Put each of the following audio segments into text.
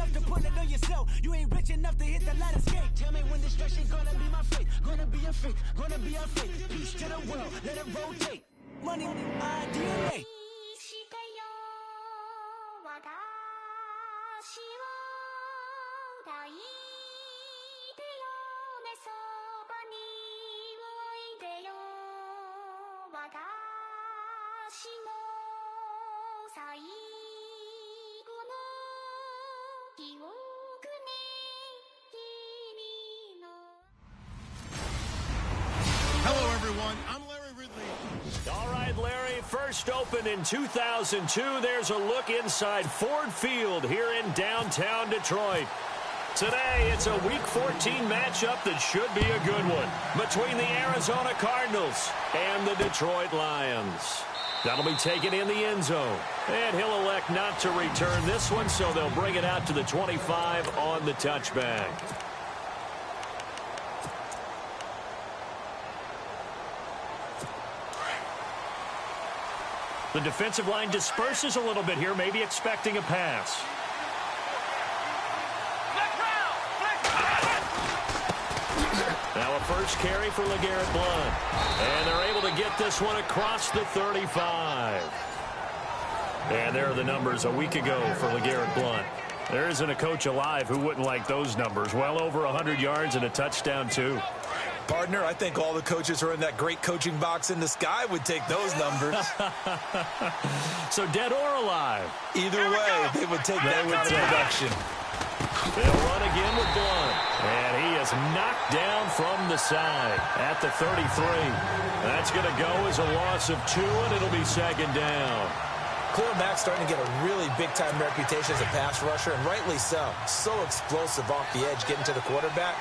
enough to pull it on yourself. You ain't rich enough to hit the ladder skate. Tell me when destruction gonna be my fate. Gonna be a fate, gonna be a fate. Peace to the world, let it rotate. Money, DNA. 最後の記憶に君の Hello, everyone. I'm Larry Ridley. All right, Larry, first opened in 2002. There's a look inside Ford Field here in downtown Detroit. Today, it's a Week 14 matchup that should be a good one between the Arizona Cardinals and the Detroit Lions. That'll be taken in the end zone. And he'll elect not to return this one, so they'll bring it out to the 25 on the touchback. The defensive line disperses a little bit here, maybe expecting a pass. Now a first carry for LeGarrette Blount. And they're able to get this one across the 35. And there are the numbers a week ago for LeGarrette Blount. There isn't a coach alive who wouldn't like those numbers. Well over 100 yards and a touchdown, too. Partner, I think all the coaches who are in that great coaching box in the sky would take those numbers. So dead or alive? Either way, they would take that kind of production. They'll run again with Blount. And he is knocked down from the side at the 33. That's going to go as a loss of 2, and it'll be second down. Quarterback's starting to get a really big-time reputation as a pass rusher, and rightly so. So explosive off the edge getting to the quarterback.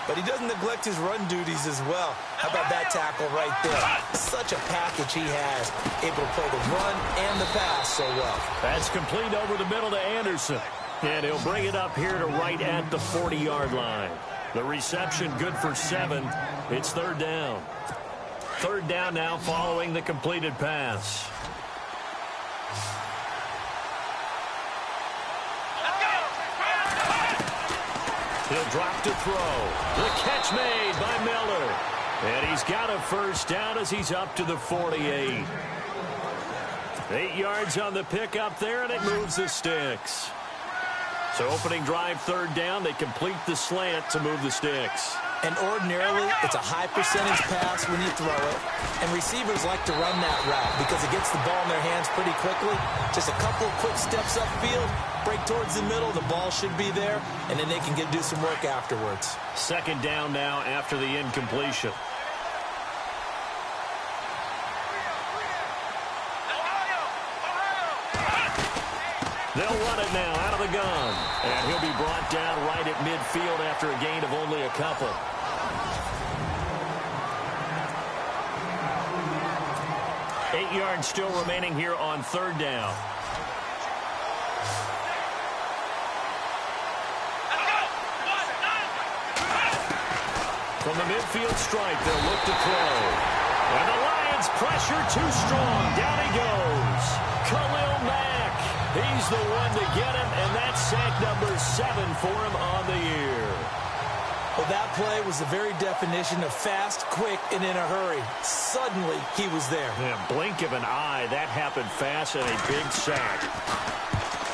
But he doesn't neglect his run duties as well. How about that tackle right there? Such a package he has, able to play the run and the pass so well. That's complete over the middle to Anderson. And he'll bring it up here to right at the 40-yard line. The reception good for 7. It's third down. Third down now following the completed pass. He'll drop to throw. The catch made by Miller. And he's got a first down as he's up to the 48. 8 yards on the pickup there, and it moves the sticks. So opening drive, third down, they complete the slant to move the sticks. And ordinarily, it's a high percentage pass when you throw it. And receivers like to run that route because it gets the ball in their hands pretty quickly. Just a couple of quick steps upfield, break towards the middle, the ball should be there, and then they can do some work afterwards. Second down now after the incompletion. They'll run it now out of the gun. And he'll be brought down right at midfield after a gain of only a couple. Eight yards still remaining here on third down. From the midfield stripe, they'll look to throw. And the Lions pressure too strong. Down he goes. Khalil Mack. He's the one to get him, and that's sack number 7 for him on the year. Well, that play was the very definition of fast, quick, and in a hurry. Suddenly, he was there. Yeah, blink of an eye. That happened fast and a big sack.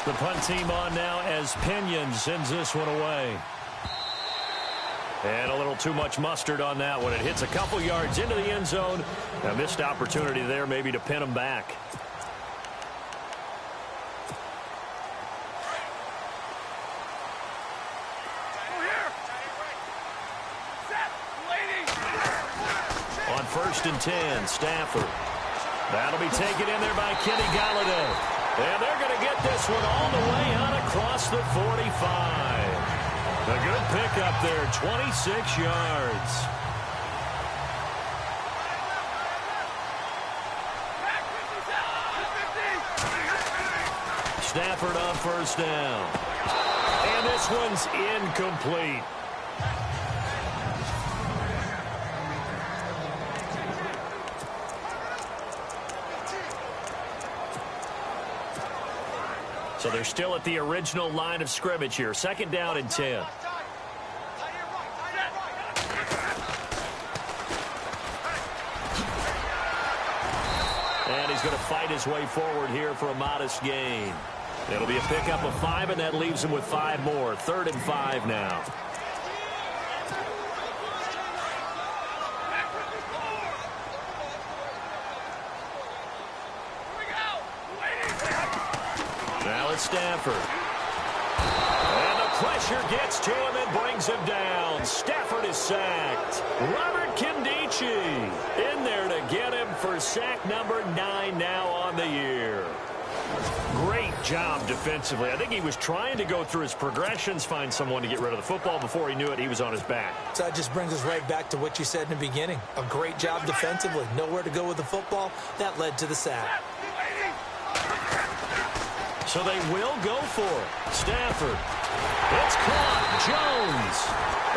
The punt team on now as Pinion sends this one away. And a little too much mustard on that one. It hits a couple yards into the end zone. A missed opportunity there maybe to pin him back. On 1st and 10, Stafford. That'll be taken in there by Kenny Galladay. And they're going to get this one all the way out across the 45. A good pickup there, 26 yards. Stafford on first down. And this one's incomplete. So they're still at the original line of scrimmage here. 2nd down and 10. And he's going to fight his way forward here for a modest gain. It'll be a pickup of 5, and that leaves him with 5 more. 3rd and 5 now. Now it's Stafford. And the pressure gets to him and brings him down. Stafford is sacked. Robert Kindici in there to get him for sack number 9 now on the year. Great job defensively. I think he was trying to go through his progressions, find someone to get rid of the football. Before he knew it, he was on his back. So that just brings us right back to what you said in the beginning. A great job defensively. Nowhere to go with the football. That led to the sack. So they will go for it. Stafford. It's caught. Jones.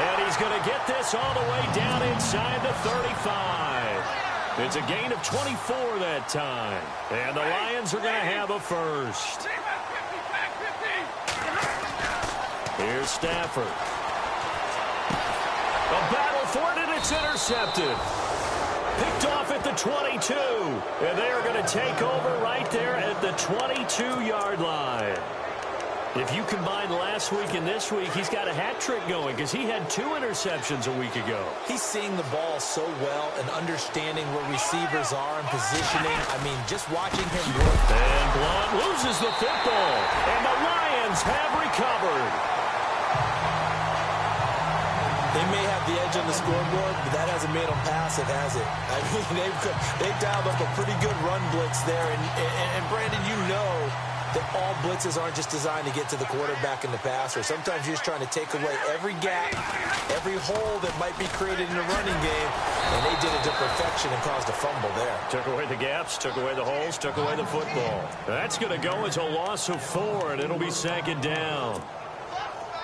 And he's going to get this all the way down inside the 35. It's a gain of 24 that time. And the Lions are going to have a first. Here's Stafford. A battle for it, and it's intercepted. Picked off at the 22. And they are going to take over right there at the 22-yard line. If you combine last week and this week, he's got a hat trick going because he had 2 interceptions a week ago. He's seeing the ball so well and understanding where receivers are and positioning. I mean, just watching him work. And Blount loses the football. And the Lions have recovered. They may have the edge on the scoreboard, but that hasn't made them passive, has it? I mean, they've dialed up a pretty good run blitz there. And Brandon, you know that all blitzes aren't just designed to get to the quarterback in the passer. Sometimes you're just trying to take away every gap, every hole that might be created in the running game, and they did it to perfection and caused a fumble there. Took away the gaps, took away the holes, took away the football. That's going to go as a loss of 4, and it'll be 2nd down.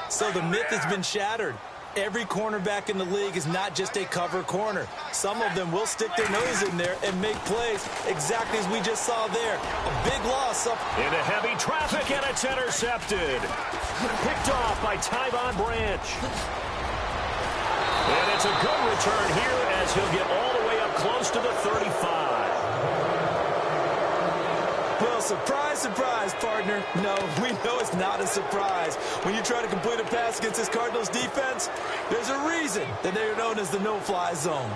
So the myth has been shattered. Every cornerback in the league is not just a cover corner. Some of them will stick their nose in there and make plays exactly as we just saw there. A big loss up. Into heavy traffic, and it's intercepted. Picked off by Tyvon Branch. And it's a good return here as he'll get all the way up close to the 35. Well, surprise, surprise, partner. No, we know it's not a surprise. When you try to complete a pass against this Cardinals defense, there's a reason that they're known as the no-fly zone.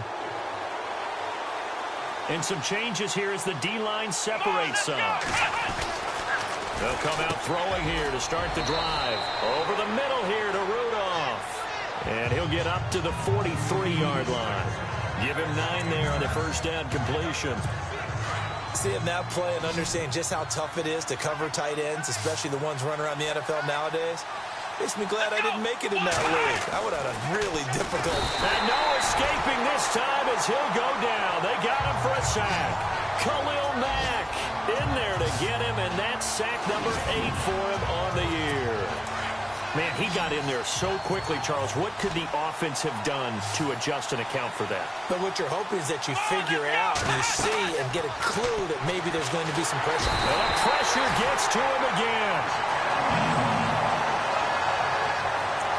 And some changes here as the D-line separates some. They'll come out throwing here to start the drive. Over the middle here to Rudolph. And he'll get up to the 43-yard line. Give him 9 there on the first down completion. Seeing that play and understand just how tough it is to cover tight ends, especially the ones running around the NFL nowadays, makes me glad I didn't make it in that league. I would have had a really difficult. And no escaping this time as he'll go down. They got him for a sack. Khalil Mack in there to get him, and that's sack number 8 for him on the year. Man, he got in there so quickly, Charles. What could the offense have done to adjust and account for that? But what you're hoping is that you figure out and you see and get a clue that maybe there's going to be some pressure. And the pressure gets to him again.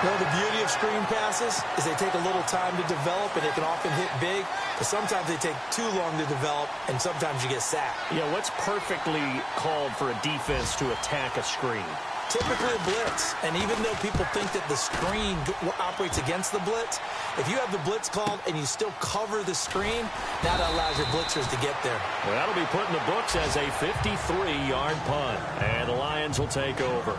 Well, the beauty of screen passes is they take a little time to develop, and they can often hit big, but sometimes they take too long to develop, and sometimes you get sacked. Yeah, what's perfectly called for a defense to attack a screen? Typically a blitz, and even though people think that the screen operates against the blitz, if you have the blitz called and you still cover the screen, that allows your blitzers to get there. Well, that'll be put in the books as a 53-yard punt, and the Lions will take over.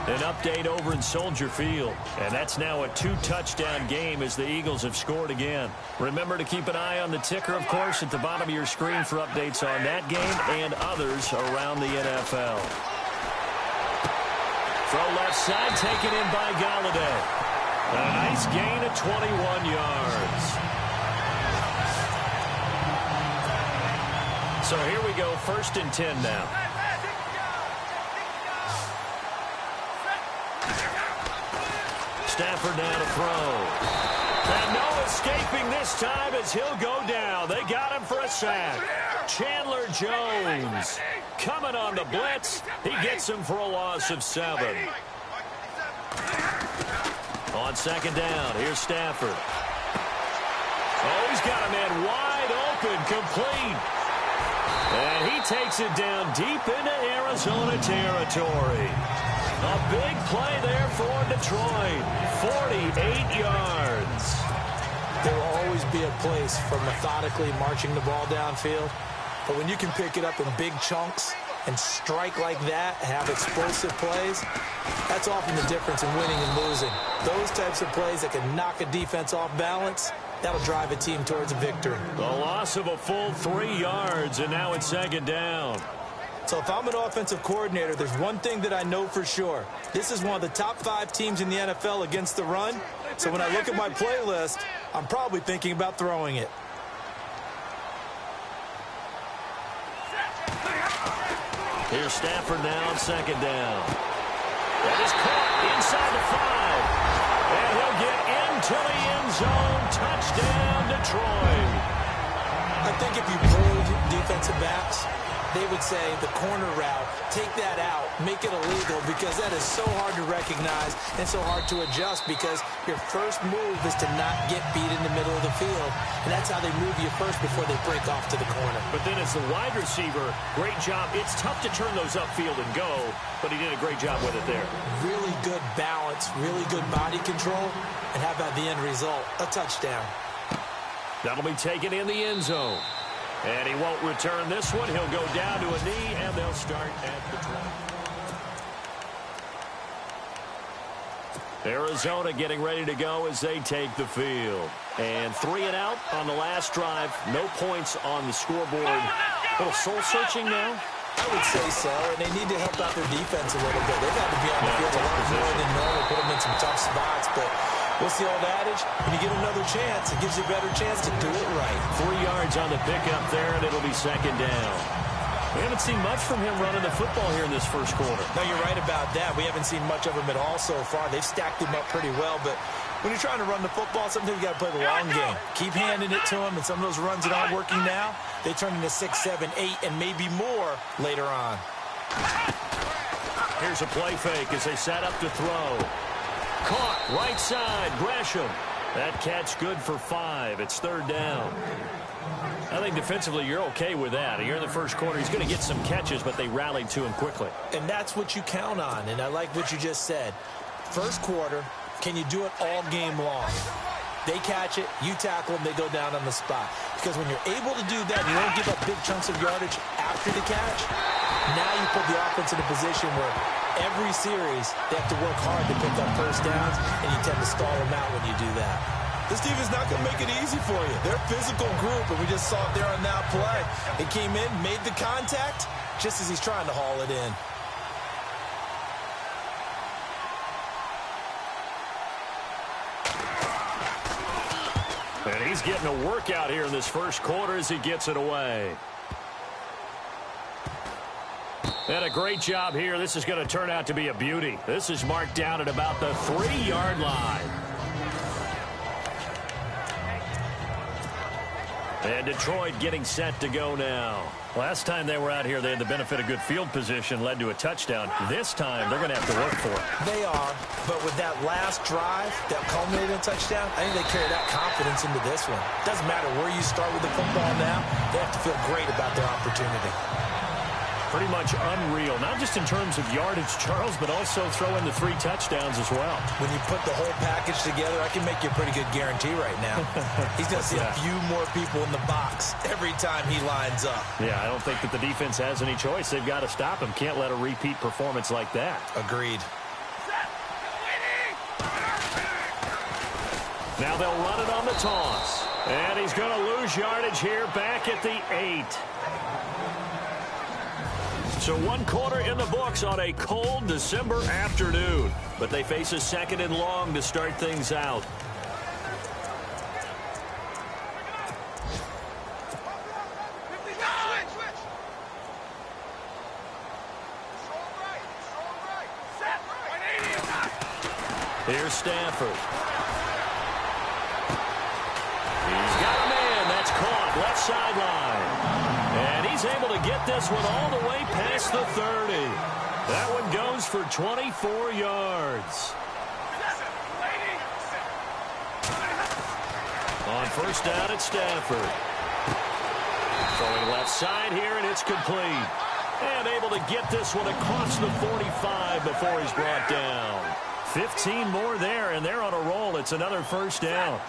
An update over in Soldier Field, and that's now a 2-touchdown game as the Eagles have scored again. Remember to keep an eye on the ticker, of course, at the bottom of your screen for updates on that game and others around the NFL. Throw left side, taken in by Galladay. A nice gain of 21 yards. So here we go, 1st and 10 now. Stafford now to throw. And no escaping this time as he'll go down. They got him for a sack. Chandler Jones coming on the blitz. He gets him for a loss of 7. On second down, here's Stafford. Oh, he's got a man wide open, complete. And he takes it down deep into Arizona territory. A big play there for Detroit. 48 yards. There will always be a place for methodically marching the ball downfield. But when you can pick it up in big chunks and strike like that, have explosive plays, that's often the difference in winning and losing. Those types of plays that can knock a defense off balance, that'll drive a team towards a victory. The loss of a full 3 yards, and now it's second down. So if I'm an offensive coordinator, there's one thing that I know for sure. This is one of the top 5 teams in the NFL against the run. So when I look at my playlist, I'm probably thinking about throwing it. Here's Stafford now on second down. That is caught inside the 5. And he'll get into the end zone. Touchdown, Detroit. I think if you pulled defensive backs, they would say the corner route, take that out, make it illegal, because that is so hard to recognize and so hard to adjust, because your first move is to not get beat in the middle of the field, and that's how they move you first before they break off to the corner. But then as the wide receiver, great job. It's tough to turn those upfield and go, but he did a great job with it there. Really good balance, really good body control, and how about the end result? A touchdown. That'll be taken in the end zone. And he won't return this one. He'll go down to a knee, and they'll start at the 20. Arizona getting ready to go as they take the field. And 3 and out on the last drive. No points on the scoreboard. A little soul-searching now. I would say so, and they need to help out their defense a little bit. They've got to be on the field a lot more than normal, put them in some tough spots, but what's the old adage? When you get another chance, it gives you a better chance to do it right. 3 yards on the pickup there, and it'll be second down. We haven't seen much from him running the football here in this first quarter. No, you're right about that. We haven't seen much of him at all so far. They've stacked him up pretty well, but when you're trying to run the football, sometimes you got to play the long game. Keep handing it to him, and some of those runs that aren't working now, they turn into 6, 7, 8, and maybe more later on. Here's a play fake as they set up to throw. Caught, right side, Gresham. That catch good for 5. It's third down. I think defensively you're okay with that. You're in the first quarter. He's going to get some catches, but they rallied to him quickly. And that's what you count on, and I like what you just said. First quarter, can you do it all game long? They catch it, you tackle them, they go down on the spot. Because when you're able to do that, you don't give up big chunks of yardage after the catch, now you put the offense in a position where every series they have to work hard to pick up first downs, and you tend to stall them out when you do that. This team is not going to make it easy for you. They're a physical group, and we just saw it there on that play. He came in, made the contact, just as he's trying to haul it in. And he's getting a workout here in this first quarter as he gets it away. And a great job here. This is going to turn out to be a beauty. This is marked down at about the 3-yard line. And Detroit getting set to go now. Last time they were out here, they had the benefit of good field position, led to a touchdown. This time, they're going to have to work for it. They are, but with that last drive that culminated in a touchdown, I think they carry that confidence into this one. Doesn't matter where you start with the football now, they have to feel great about their opportunity. Pretty much unreal, not just in terms of yardage, Charles, but also throw in the 3 touchdowns as well. When you put the whole package together, I can make you a pretty good guarantee right now. He's going to see a few more people in the box every time he lines up. Yeah, I don't think that the defense has any choice. They've got to stop him. Can't let a repeat performance like that. Agreed. Now they'll run it on the toss. And he's going to lose yardage here back at the 8. So 1 quarter in the books on a cold December afternoon. But they face a second and long to start things out. Here's Stafford. left sideline. And he's able to get this one all the way past the 30. That one goes for 24 yards. On first down at Stafford. Throwing left side here, and it's complete. And able to get this one across the 45 before he's brought down. 15 more there, and they're on a roll. It's another first down.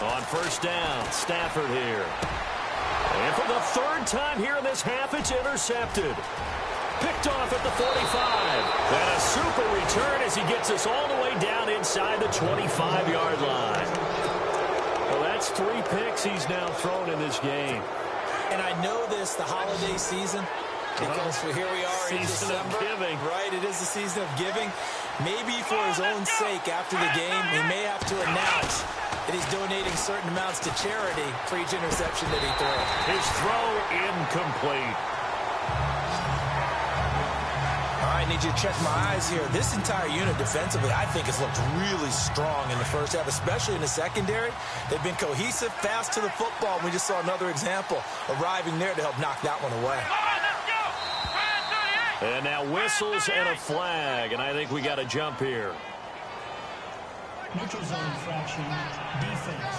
On first down, Stafford here. And for the third time here in this half, it's intercepted. Picked off at the 45. And a super return as he gets us all the way down inside the 25-yard line. Well, that's 3 picks he's now thrown in this game. And I know this, the holiday season, because here we are in December. Season of giving. Right, it is the season of giving. Maybe for his own sake after the game, he may have to announce that he's donating certain amounts to charity for each interception that he throws. His throw incomplete. All right, I need you to check my eyes here. This entire unit defensively, I think, has looked really strong in the first half, especially in the secondary. They've been cohesive, fast to the football. We just saw another example arriving there to help knock that one away. And now whistles and a flag, and I think we got a jump here. Neutral zone infraction, defense.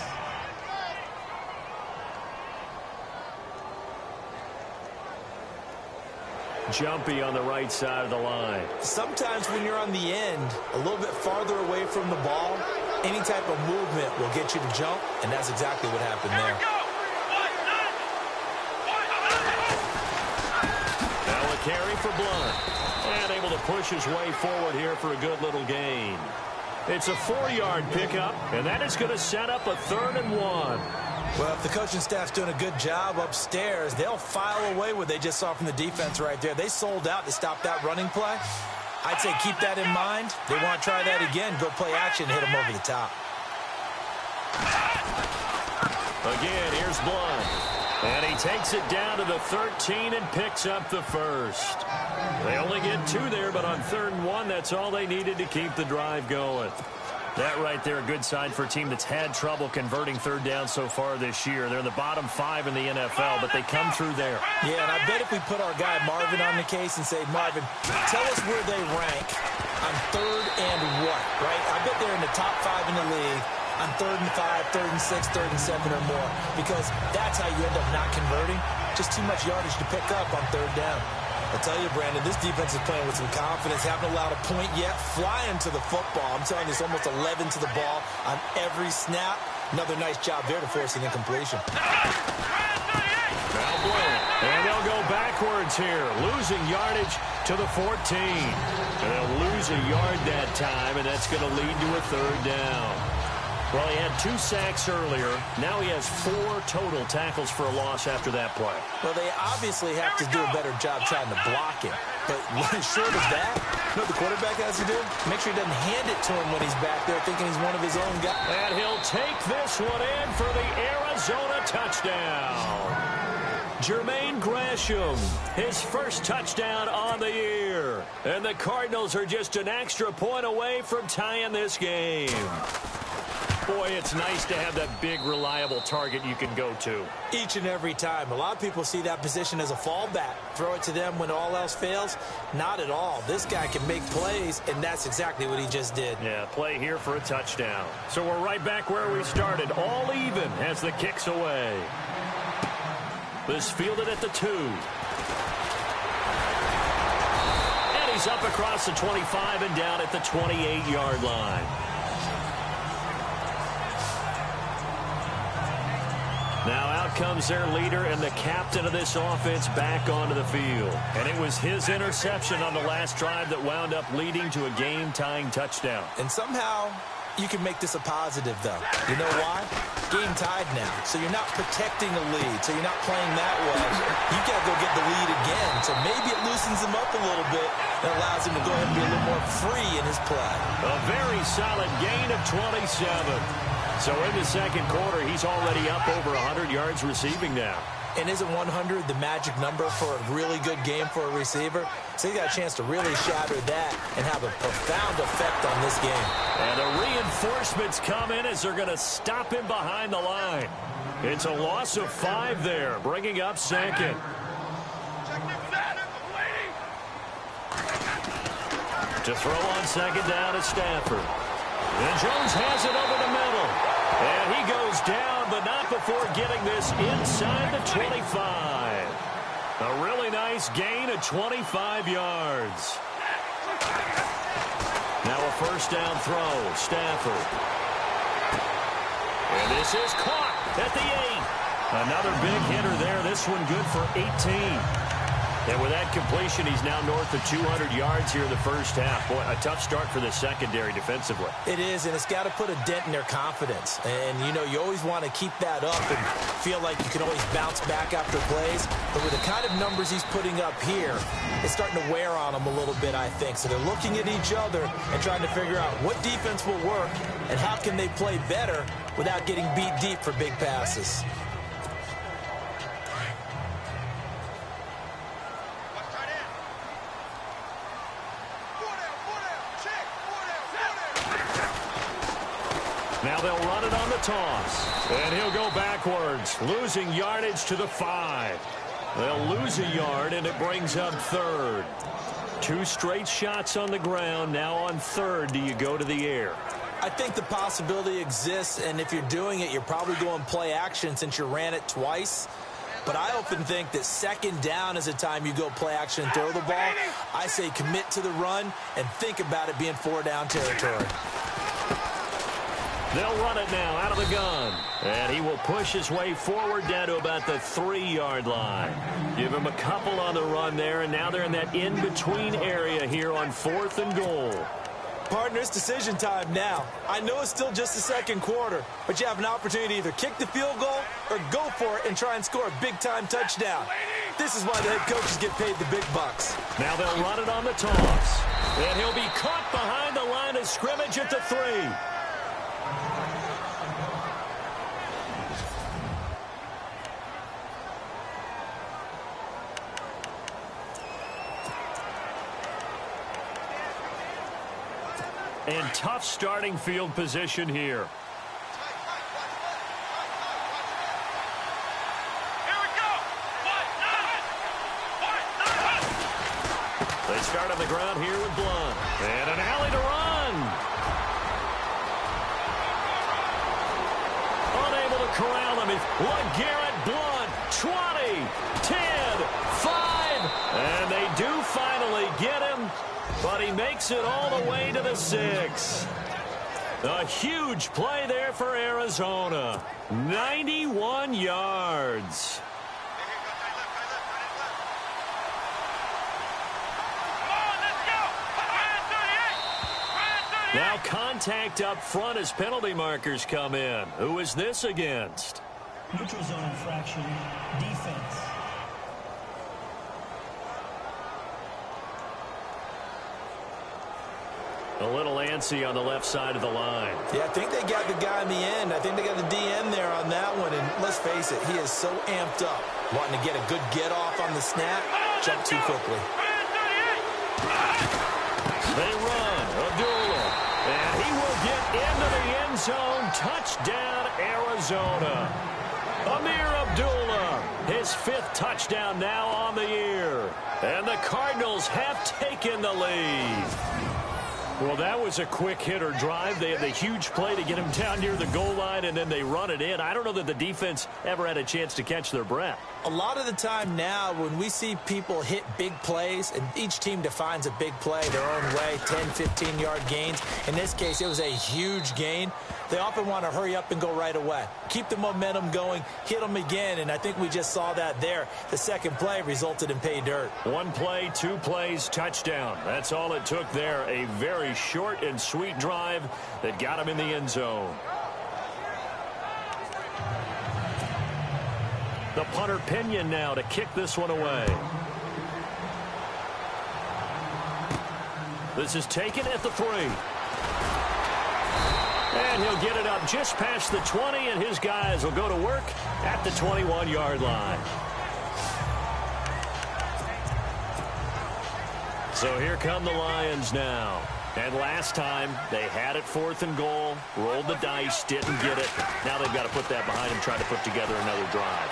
Jumpy on the right side of the line. Sometimes when you're on the end, a little bit farther away from the ball, any type of movement will get you to jump, and that's exactly what happened there. Now a carry for Blunt. And able to push his way forward here for a good little gain. It's a 4-yard pickup, and that is going to set up a 3rd and 1. Well, if the coaching staff's doing a good job upstairs, they'll file away what they just saw from the defense right there. They sold out to stop that running play. I'd say keep that in mind. They want to try that again. Go play action and hit them over the top. Again, here's Blunt. And he takes it down to the 13 and picks up the first. They only get 2 there, but on 3rd and 1, that's all they needed to keep the drive going. That right there, a good sign for a team that's had trouble converting 3rd down so far this year. They're in the bottom 5 in the NFL, but they come through there. Yeah, and I bet if we put our guy Marvin on the case and say, Marvin, tell us where they rank on 3rd and what, right? I bet they're in the top 5 in the league on 3rd and 5, 3rd and 6, 3rd and 7 or more, because that's how you end up not converting. Just too much yardage to pick up on 3rd down. I'll tell you, Brandon, this defense is playing with some confidence. Haven't allowed a point yet. Flying to the football. I'm telling you, it's almost 11 to the ball on every snap. Another nice job there to force an incompletion. Now Blunt. And they'll go backwards here. Losing yardage to the 14. And they'll lose a yard that time, and that's going to lead to a 3rd down. Well, he had 2 sacks earlier. Now he has 4 total tackles for a loss after that play. Well, they obviously have to do a better job trying to block him. But short of that, you know what the quarterback has to do? Make sure he doesn't hand it to him when he's back there thinking he's one of his own guys. And he'll take this one in for the Arizona touchdown. Jermaine Gresham, his first touchdown on the year. And the Cardinals are just an extra point away from tying this game. Boy, it's nice to have that big, reliable target you can go to. Each and every time. A lot of people see that position as a fallback. Throw it to them when all else fails. Not at all. This guy can make plays, and that's exactly what he just did. Yeah, play here for a touchdown. So we're right back where we started. All even as the kick's away. This fielded at the 2. And he's up across the 25 and down at the 28-yard line. Now out comes their leader and the captain of this offense back onto the field. And it was his interception on the last drive that wound up leading to a game-tying touchdown. And somehow you can make this a positive, though. You know why? Game tied now. So you're not protecting a lead. So you're not playing that way. You've got to go get the lead again. So maybe it loosens him up a little bit and allows him to go ahead and be a little more free in his play. A very solid gain of 27. So in the second quarter, he's already up over 100 yards receiving now. And isn't 100 the magic number for a really good game for a receiver? So he got a chance to really shatter that and have a profound effect on this game. And the reinforcements come in as they're going to stop him behind the line. It's a loss of 5 there, bringing up second. To throw on second down is Stafford. And Jones has it over the middle. And he goes down, but not before getting this inside the 25. A really nice gain of 25 yards. Now a first down throw, Stafford. And this is caught at the 8. Another big hitter there. This one good for 18. And with that completion, he's now north of 200 yards here in the first half. Boy, a tough start for the secondary defensively. It is, and it's got to put a dent in their confidence. And, you know, you always want to keep that up and feel like you can always bounce back after plays. But with the kind of numbers he's putting up here, it's starting to wear on them a little bit, I think. So they're looking at each other and trying to figure out what defense will work and how can they play better without getting beat deep for big passes. Now they'll run it on the toss. And he'll go backwards, losing yardage to the 5. They'll lose a yard, and it brings up third. 2 straight shots on the ground. Now on third, do you go to the air? I think the possibility exists, and if you're doing it, you're probably going play action since you ran it twice. But I often think that second down is a time you go play action and throw the ball. I say commit to the run and think about it being 4-down territory. They'll run it now out of the gun. And he will push his way forward down to about the 3-yard line. Give him a couple on the run there, and now they're in that in-between area here on 4th and goal. Partner, it's decision time now. I know it's still just the second quarter, but you have an opportunity to either kick the field goal or go for it and try and score a big-time touchdown. This is why the head coaches get paid the big bucks. Now they'll run it on the toss. And he'll be caught behind the line of scrimmage at the 3. And tough starting field position here. They start on the ground here with Blunt. And an alley to run. Unable to corral them. LeGarrette Blunt. 20, 10, 5. And they do finally get him. But he makes it all the way to the 6. A huge play there for Arizona. 91 yards. Now contact up front as penalty markers come in. Who is this against? Neutral zone infraction, defense. A little antsy on the left side of the line. Yeah, I think they got the guy in the end. I think they got the DN there on that one. And let's face it, he is so amped up. Wanting to get a good get off on the snap, jump too quickly. They run. Abdullah. And he will get into the end zone. Touchdown, Arizona. Amir Abdullah, his 5th touchdown now on the year. And the Cardinals have taken the lead. Well, that was a quick hitter drive. They had the huge play to get him down near the goal line, and then they run it in. I don't know that the defense ever had a chance to catch their breath. A lot of the time now when we see people hit big plays, and each team defines a big play their own way, 10, 15-yard gains. In this case, it was a huge gain. They often want to hurry up and go right away. Keep the momentum going, hit them again, and I think we just saw that there. The second play resulted in pay dirt. 1 play, 2 plays, touchdown. That's all it took there. A very short and sweet drive that got him in the end zone. The punter Pinion now to kick this one away. This is taken at the 3. And he'll get it up just past the 20, and his guys will go to work at the 21-yard line. So here come the Lions now. And last time, they had it 4th and goal, rolled the dice, didn't get it. Now they've got to put that behind them, try to put together another drive.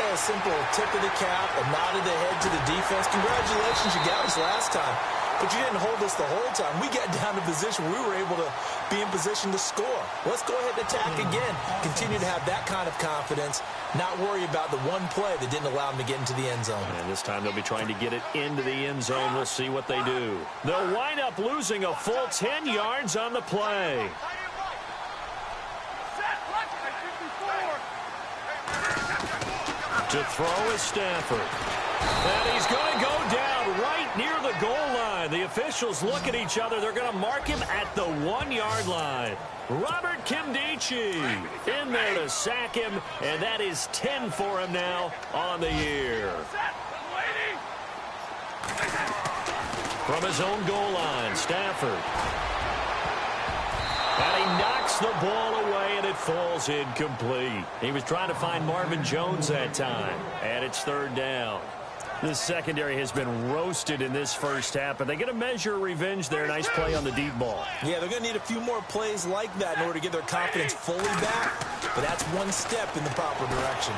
A simple tip of the cap, a nod of the head to the defense. Congratulations, you got us last time. But you didn't hold us the whole time. We got down to position where we were able to be in position to score. Let's go ahead and attack again. Continue to have that kind of confidence, not worry about the one play that didn't allow them to get into the end zone. And this time they'll be trying to get it into the end zone. We'll see what they do. They'll wind up losing a full 10 yards on the play. To throw is Stafford. And he's going to go down right near the goal line. The officials look at each other. They're going to mark him at the 1-yard line. Robert Kimdichie in there to sack him, and that is 10 for him now on the year. From his own goal line, Stafford. And he knocks the ball away, and it falls incomplete. He was trying to find Marvin Jones that time, and it's 3rd down. This secondary has been roasted in this first half, but they get a measure of revenge there. Nice play on the deep ball. Yeah, they're going to need a few more plays like that in order to get their confidence fully back, but that's one step in the proper direction.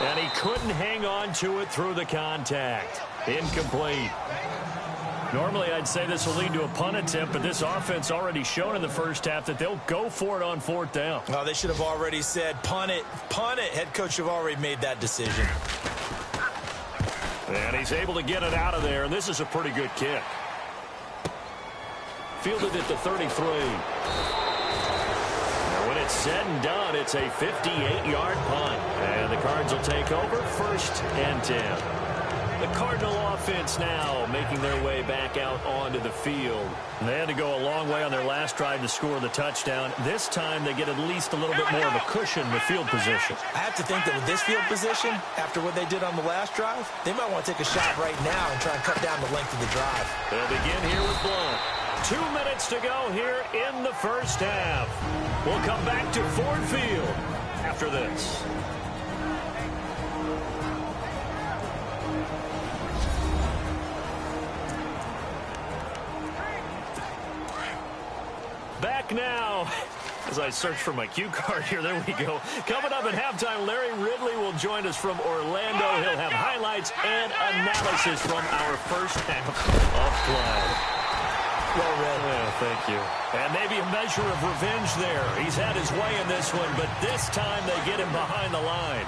And he couldn't hang on to it through the contact. Incomplete. Normally, I'd say this will lead to a punt attempt, but this offense already shown in the first half that they'll go for it on 4th down. Oh, they should have already said, punt it, punt it. Head coach have already made that decision. And he's able to get it out of there, and this is a pretty good kick. Fielded at the 33. Now, when it's said and done, it's a 58-yard punt. And the Cards will take over 1st and 10. The Cardinal offense now making their way back out onto the field. They had to go a long way on their last drive to score the touchdown. This time they get at least a little bit more of a cushion with field position. I have to think that with this field position, after what they did on the last drive, they might want to take a shot right now and try and cut down the length of the drive. They'll begin here with Blunt. 2 minutes to go here in the first half. We'll come back to Ford Field after this. Back now, as I search for my cue card here, there we go. Coming up at halftime, Larry Ridley will join us from Orlando. He'll have highlights and analysis from our first half of play. Well read. Yeah, thank you. And maybe a measure of revenge there. He's had his way in this one, but this time they get him behind the line.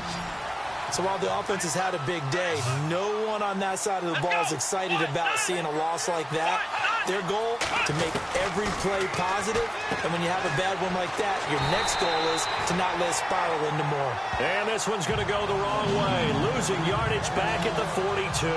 So while the offense has had a big day, no one on that side of the ball is excited about seeing a loss like that. Their goal, to make every play positive, and when you have a bad one like that, your next goal is to not let it spiral into more. And this one's going to go the wrong way, losing yardage back at the 42.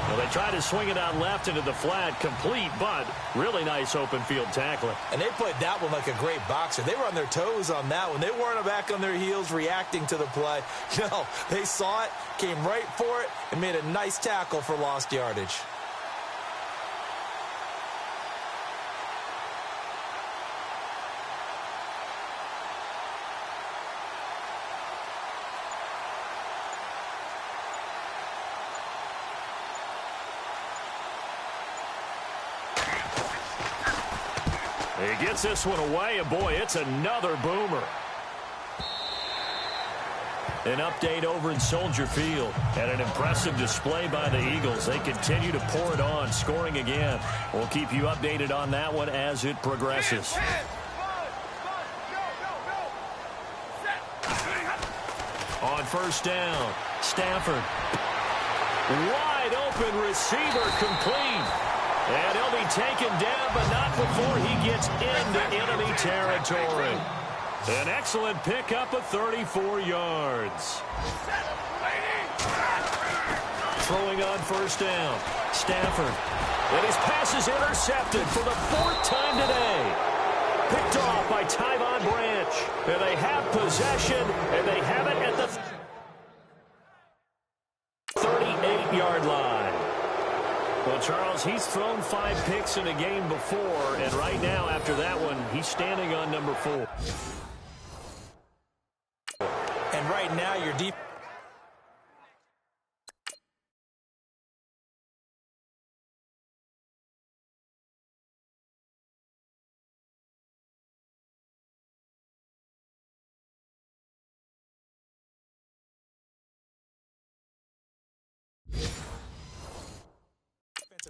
Well, they tried to swing it out left into the flat, complete, but really nice open field tackling. And they played that one like a great boxer. They were on their toes on that one. They weren't back on their heels reacting to the play. No, they saw it, came right for it, and made a nice tackle for lost yardage. He gets this one away, and boy, it's another boomer. An update over in Soldier Field. And an impressive display by the Eagles. They continue to pour it on, scoring again. We'll keep you updated on that one as it progresses. On 1st down, Stafford. Wide open receiver, complete. And he'll be taken down, but not before he gets into enemy territory. An excellent pickup of 34 yards. Throwing on 1st down, Stafford. And his pass is intercepted for the 4th time today. Picked off by Tyvon Branch. And they have possession, and they have it at the 38-yard line. Well, Charles, he's thrown 5 picks in a game before, and right now, after that one, he's standing on number 4. And right now, your defense.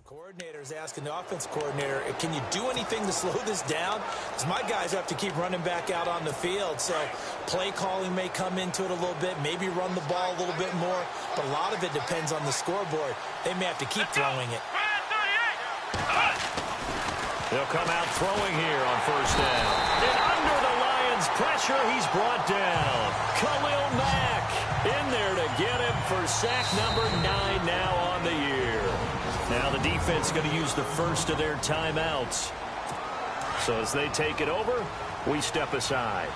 Coordinator is asking the offense coordinator, can you do anything to slow this down? Because my guys have to keep running back out on the field. So play calling may come into it a little bit, maybe run the ball a little bit more, but a lot of it depends on the scoreboard. They may have to keep throwing it. They'll come out throwing here on first down. And under the Lions' pressure, he's brought down. Khalil Mack in there to get him for sack number 9 now on the year. Now the defense going to use the first of their timeouts. So as they take it over, we step aside.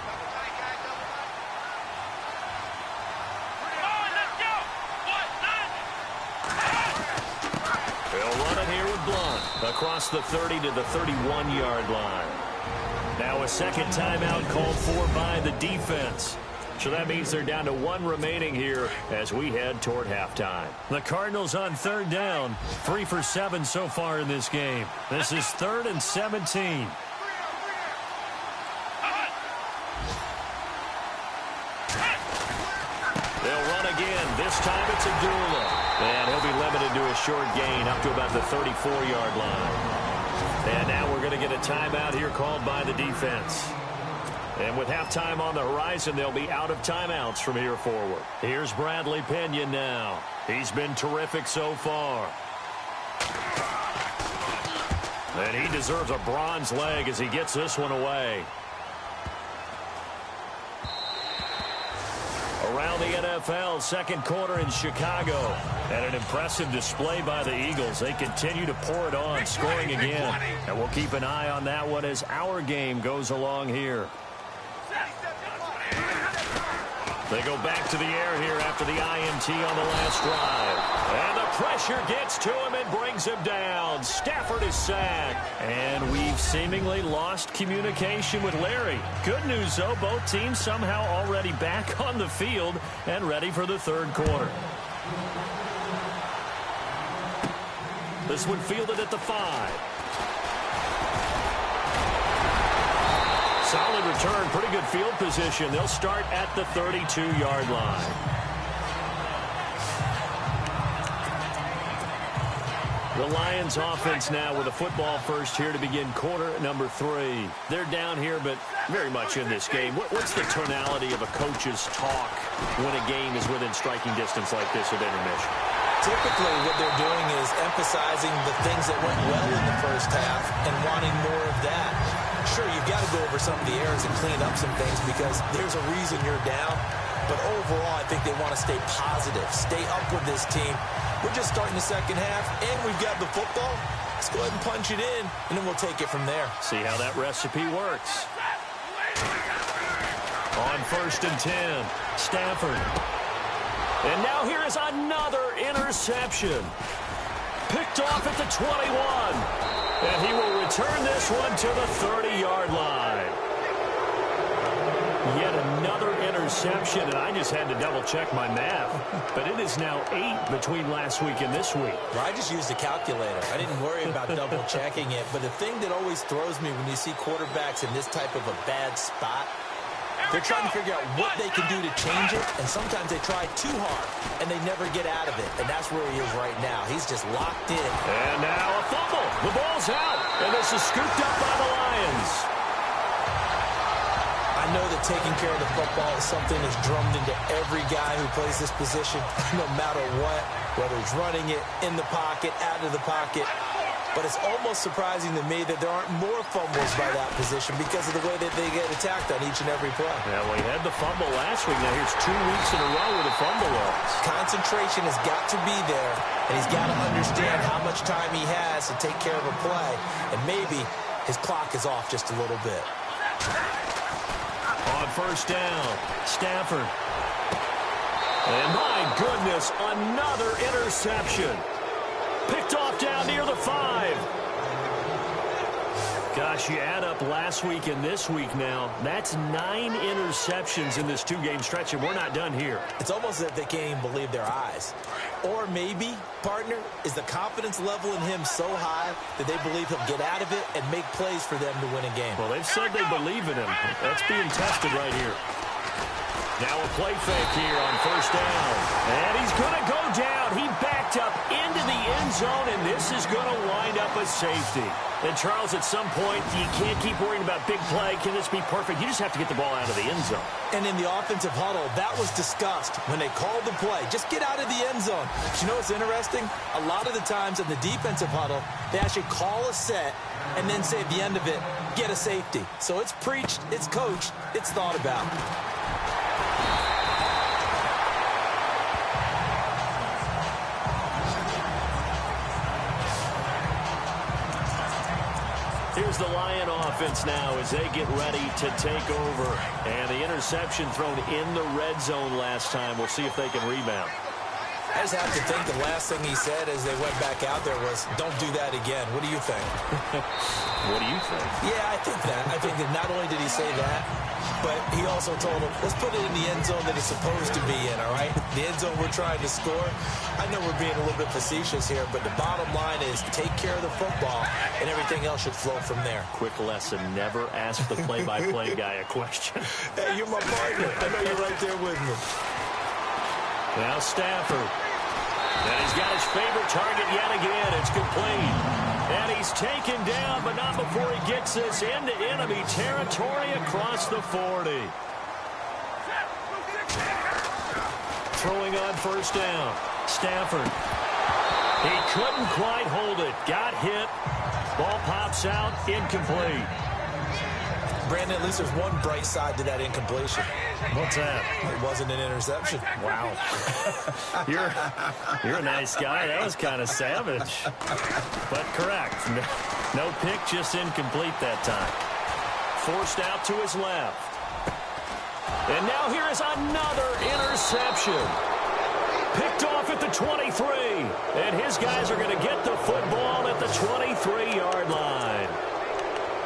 They'll run it here with Blunt across the 30 to the 31-yard line. Now a second timeout called for by the defense. So that means they're down to 1 remaining here as we head toward halftime. The Cardinals on third down, 3 for 7 so far in this game. This is 3rd and 17. They'll run again. This time it's Abdullah. And he'll be limited to a short gain up to about the 34-yard line. And now we're going to get a timeout here called by the defense. And with halftime on the horizon, they'll be out of timeouts from here forward. Here's Bradley Pinion now. He's been terrific so far. And he deserves a bronze leg as he gets this one away. Around the NFL, second quarter in Chicago. And an impressive display by the Eagles. They continue to pour it on, scoring again. And we'll keep an eye on that one as our game goes along here. They go back to the air here after the INT on the last drive. And the pressure gets to him and brings him down. Stafford is sacked. And we've seemingly lost communication with Larry. Good news, though, both teams somehow already back on the field and ready for the third quarter. This one fielded at the 5. Solid return, pretty good field position. They'll start at the 32-yard line. The Lions offense now with a football first here to begin quarter number 3. They're down here, but very much in this game. What's the tonality of a coach's talk when a game is within striking distance like this at intermission? Typically, what they're doing is emphasizing the things that went well in the first half and wanting more of that. Sure, you've got to go over some of the errors and clean up some things because there's a reason you're down. But overall, I think they want to stay positive, stay up with this team. We're just starting the second half, and we've got the football. Let's go ahead and punch it in, and then we'll take it from there. See how that recipe works. On first and 10, Stafford. And now here is another interception. Picked off at the 21. And he will return this one to the 30-yard line. Yet another interception, and I just had to double-check my math. But it is now 8 between last week and this week. Well, I just used a calculator. I didn't worry about double-checking it. But the thing that always throws me when you see quarterbacks in this type of a bad spot, they're trying to figure out what they can do to change it, and sometimes they try too hard, and they never get out of it. And that's where he is right now. He's just locked in. And now a fumble. The ball's out, and this is scooped up by the Lions. I know that taking care of the football is something that's drummed into every guy who plays this position, no matter what, whether he's running it, in the pocket, out of the pocket. But it's almost surprising to me that there aren't more fumbles by that position because of the way that they get attacked on each and every play. Yeah, well, he had the fumble last week. Now here's 2 weeks in a row with a fumble loss. Concentration has got to be there, and he's got to understand how much time he has to take care of a play. And maybe his clock is off just a little bit. On first down, Stafford. And my goodness, another interception. Picked off down near the 5. Gosh, you add up last week and this week now, that's 9 interceptions in this 2-game stretch, and we're not done here. It's almost as if they can't even believe their eyes. Or maybe, partner, is the confidence level in him so high that they believe he'll get out of it and make plays for them to win a game. Well, they've said they believe in him. That's being tested right here. Now a play fake here on first down. And he's going to go down. He backed up into the end zone, and this is going to wind up a safety. And, Charles, at some point, you can't keep worrying about big play. Can this be perfect? You just have to get the ball out of the end zone. And in the offensive huddle, that was discussed when they called the play. Just get out of the end zone. But you know what's interesting? A lot of the times in the defensive huddle, they actually call a set and then say at the end of it, get a safety. So it's preached, it's coached, it's thought about. Here's the Lion offense now as they get ready to take over. And the interception thrown in the red zone last time. We'll see if they can rebound. I just have to think the last thing he said as they went back out there was, don't do that again. What do you think? What do you think? Yeah, I think that. I think that not only did he say that, but he also told him, let's put it in the end zone that it's supposed to be in, all right? The end zone we're trying to score. I know we're being a little bit facetious here, but the bottom line is take care of the football, and everything else should flow from there. Quick lesson, never ask the play-by-play guy a question. Hey, you're my partner. I know you're right there with me. Now Stafford. And he's got his favorite target yet again. It's complete. And he's taken down, but not before he gets this into enemy territory across the 40. Throwing on first down. Stafford. He couldn't quite hold it. Got hit. Ball pops out. Incomplete. Brandon, at least there's one bright side to that incompletion. What's that? It wasn't an interception. Wow. You're a nice guy. That was kind of savage. But correct. No pick, just incomplete that time. Forced out to his left. And now here is another interception. Picked off at the 23. And his guys are going to get the football at the 23-yard line.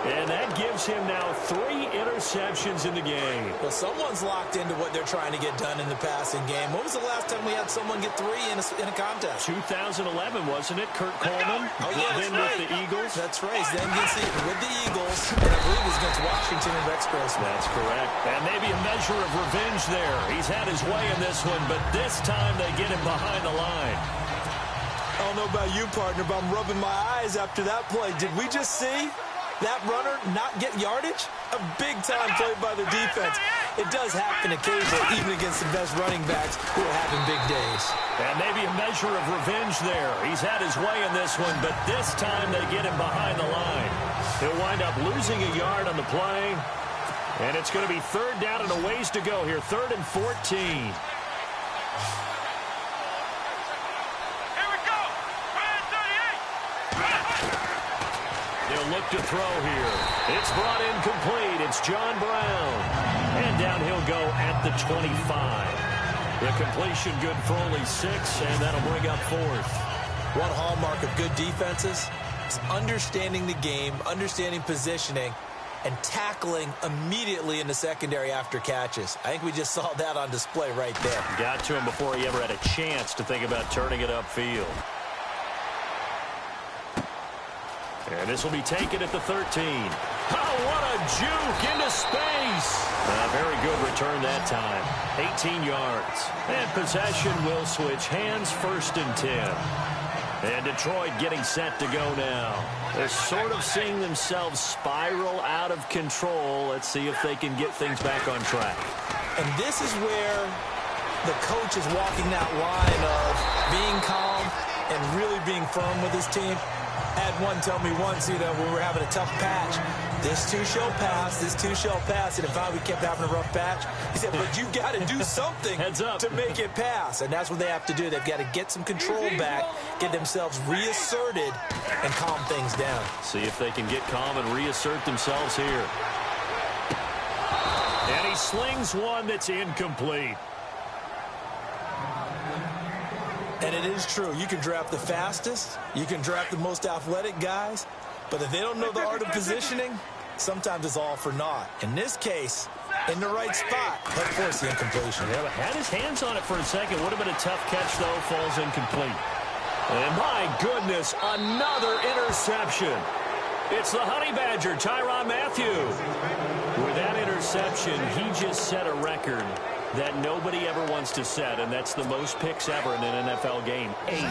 And that gives him now 3 interceptions in the game. Well, someone's locked into what they're trying to get done in the passing game. When was the last time we had someone get 3 in a contest? 2011, wasn't it? Kurt Coleman. Oh, yeah, that's then right. with the Eagles. That's right. Then with the Eagles, and I believe it was against Washington and Rex Grossman. That's correct. And maybe a measure of revenge there. He's had his way in this one, but this time they get him behind the line. I don't know about you, partner, but I'm rubbing my eyes after that play. Did we just see that runner not get yardage? A big-time play by the defense. It does happen occasionally, even against the best running backs who are having big days. And maybe a measure of revenge there. He's had his way in this one, but this time they get him behind the line. He'll wind up losing a yard on the play. And it's going to be 3rd down and a ways to go here. 3rd and 14. They'll look to throw here. It's brought in complete. It's John Brown. And down he'll go at the 25. The completion good for only 6, and that'll bring up 4th. One hallmark of good defenses is understanding the game, understanding positioning, and tackling immediately in the secondary after catches. I think we just saw that on display right there. Got to him before he ever had a chance to think about turning it upfield. And this will be taken at the 13. Oh, what a juke into space. A very good return that time. 18 yards. And possession will switch hands, 1st and 10. And Detroit getting set to go now. They're sort of seeing themselves spiral out of control. Let's see if they can get things back on track. And this is where the coach is walking that line of being calm and really being firm with his team. Had one tell me once, when we were having a tough patch, this too shall pass, this too shall pass. And if we kept having a rough patch, he said, but you got to do something to make it pass. And that's what they have to do. They've got to get some control back, get themselves reasserted, and calm things down. See if they can get calm and reassert themselves here. And he slings one that's incomplete. And it is true. You can draft the fastest, you can draft the most athletic guys, but if they don't know the art of positioning, sometimes it's all for naught. In this case, in the right spot, he'll force the incompletion. Yeah, had his hands on it for a second. Would have been a tough catch, though. Falls incomplete. And my goodness, another interception. It's the Honey Badger, Tyrann Mathieu. With that interception, he just set a record that nobody ever wants to set, and that's the most picks ever in an NFL game. 8.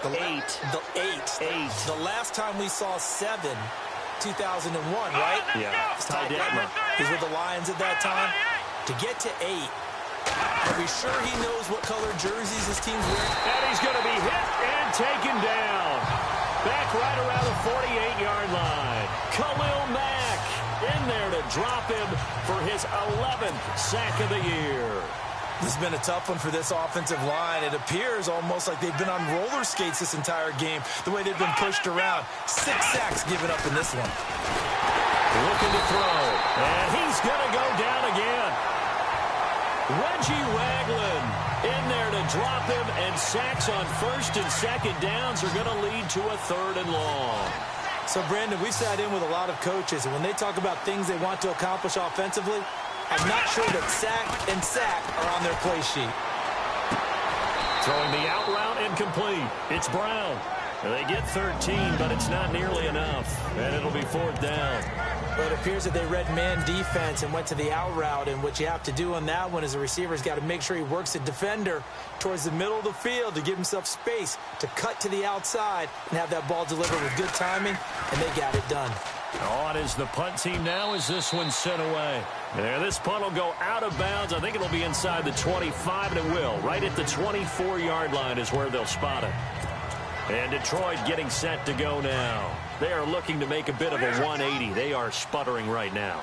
The last time we saw 7, 2001, right? Yeah, Ty Detmer. He's with the Lions at that time. To get to 8, are we sure he knows what color jerseys his team's wearing? And he's going to be hit and taken down. Back right around the 48-yard line. Khalil Mack in there to drop him for his 11th sack of the year. This has been a tough one for this offensive line. It appears almost like they've been on roller skates this entire game, the way they've been pushed around. 6 sacks given up in this one. Looking to throw, and he's going to go down again. Reggie Wagland in there to drop him, and sacks on first and second downs are going to lead to a 3rd and long. So, Brandon, we've sat in with a lot of coaches, and when they talk about things they want to accomplish offensively, I'm not sure that sack and sack are on their play sheet. Throwing the out route incomplete. It's Brown. They get 13, but it's not nearly enough, and it'll be 4th down. Well, it appears that they read man defense and went to the out route, and what you have to do on that one is the receiver's got to make sure he works the defender towards the middle of the field to give himself space to cut to the outside and have that ball delivered with good timing, and they got it done. On is the punt team now as this one's sent away. There, this punt will go out of bounds. I think it'll be inside the 25, and it will. Right at the 24-yard line is where they'll spot it. And Detroit getting set to go now. They are looking to make a bit of a 180. They are sputtering right now.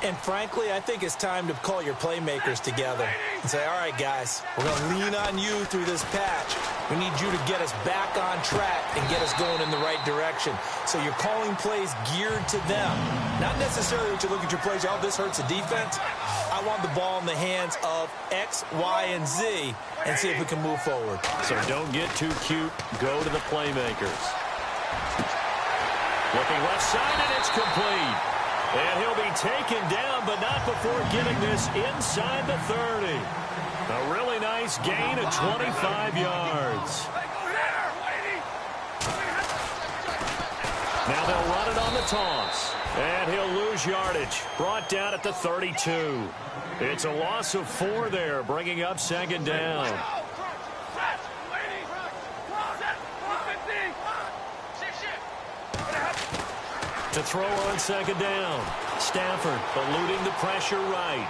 And frankly, I think it's time to call your playmakers together and say, all right, guys, we're going to lean on you through this patch. We need you to get us back on track and get us going in the right direction. So you're calling plays geared to them. Not necessarily that you look at your plays, oh, this hurts the defense. I want the ball in the hands of X, Y, and Z and see if we can move forward. So don't get too cute. Go to the playmakers. Looking left side, and it's complete. And he'll be taken down, but not before getting this inside the 30. A really nice gain of 25 yards. Now they'll run it on the toss. And he'll lose yardage. Brought down at the 32. It's a loss of 4 there, bringing up 2nd down. To throw on 2nd down. Stafford eluding the pressure right.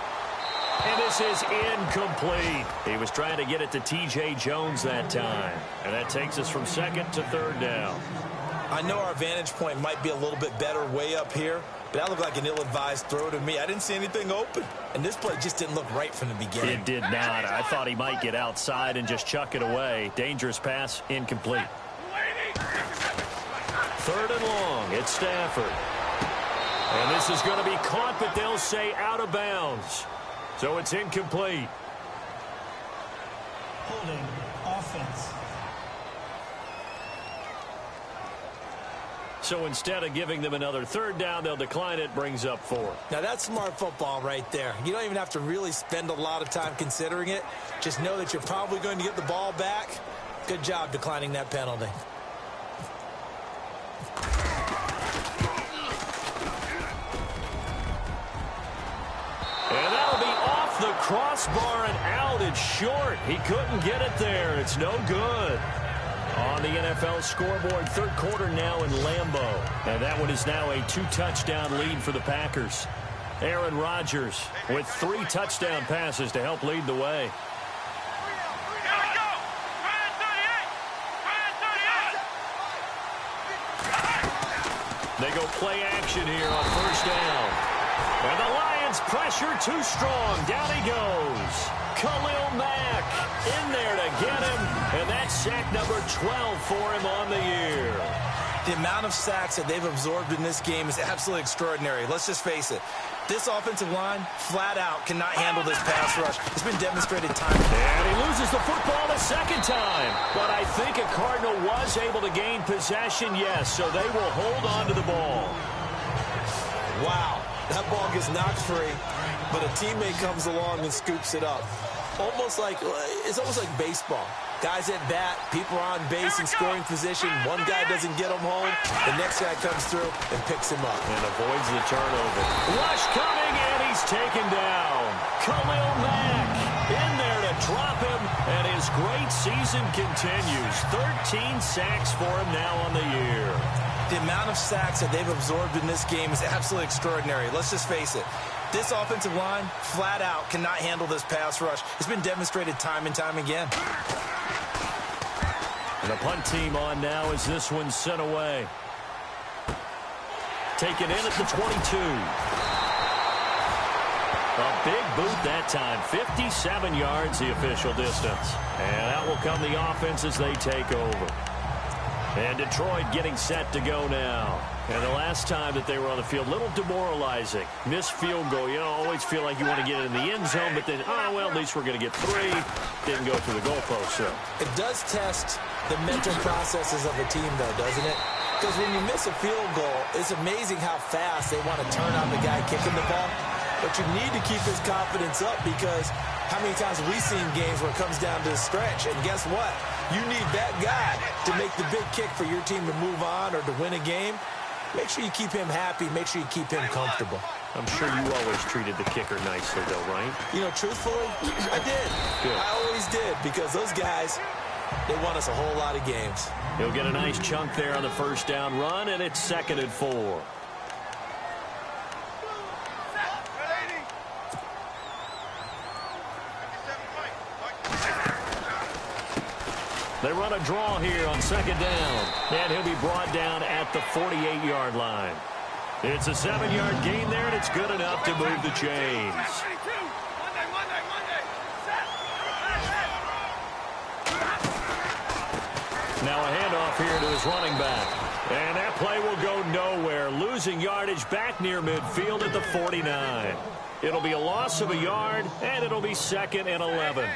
And this is incomplete. He was trying to get it to T.J. Jones that time. And that takes us from 2nd to 3rd down. I know our vantage point might be a little bit better way up here, but that looked like an ill-advised throw to me. I didn't see anything open, and this play just didn't look right from the beginning. It did not. I thought he might get outside and just chuck it away. Dangerous pass, incomplete. 3rd and long, it's Stafford. And this is going to be caught, but they'll say out of bounds. So it's incomplete. Holding offense. So instead of giving them another 3rd down, they'll decline it, brings up 4. Now, that's smart football right there. You don't even have to really spend a lot of time considering it. Just know that you're probably going to get the ball back. Good job declining that penalty. And that'll be off the crossbar and out. It's short. He couldn't get it there. It's no good. On the NFL scoreboard, 3rd quarter now in Lambeau. And that one is now a 2-touchdown lead for the Packers. Aaron Rodgers with 3 touchdown passes to help lead the way. They go play action here on 1st down. And the Lions pressure too strong. Down he goes. Khalil Mack in there to get him. And that's sack number 12 for him on the year. The amount of sacks that they've absorbed in this game is absolutely extraordinary. Let's just face it. This offensive line, flat out, cannot handle this pass rush. It's been demonstrated time. And he loses the football a second time. But I think a Cardinal was able to gain possession, yes, so they will hold on to the ball. Wow, that ball gets knocked free, but a teammate comes along and scoops it up. It's almost like baseball. Guys at bat, people are on base in scoring position. One guy doesn't get him home. The next guy comes through and picks him up. And avoids the turnover. Rush coming, and he's taken down. Khalil Mack in there to drop him, and his great season continues. 13 sacks for him now on the year. The amount of sacks that they've absorbed in this game is absolutely extraordinary. Let's just face it. This offensive line, flat out, cannot handle this pass rush. It's been demonstrated time and time again. And the punt team on now as this one's sent away. Taken in at the 22. A big boot that time. 57 yards the official distance. And out will come the offense as they take over. And Detroit getting set to go now. And the last time that they were on the field, a little demoralizing. Missed field goal. You know, always feel like you want to get it in the end zone, but then, well, at least we're going to get 3. Didn't go through the goalpost, so. It does test the mental processes of a team, though, doesn't it? Because when you miss a field goal, it's amazing how fast they want to turn on the guy kicking the ball. But you need to keep his confidence up because how many times have we seen games where it comes down to the stretch? And guess what? You need that guy to make the big kick for your team to move on or to win a game. Make sure you keep him happy. Make sure you keep him comfortable. I'm sure you always treated the kicker nicely, though, right? You know, truthfully, I did. Good. I always did because those guys, they won us a whole lot of games. He'll get a nice chunk there on the first down run, and it's 2nd and 4. They run a draw here on 2nd down. And he'll be brought down at the 48-yard line. It's a 7-yard gain there, and it's good enough to move the chains. Now a handoff here to his running back. And that play will go nowhere. Losing yardage back near midfield at the 49. It'll be a loss of a yard, and it'll be 2nd and 11.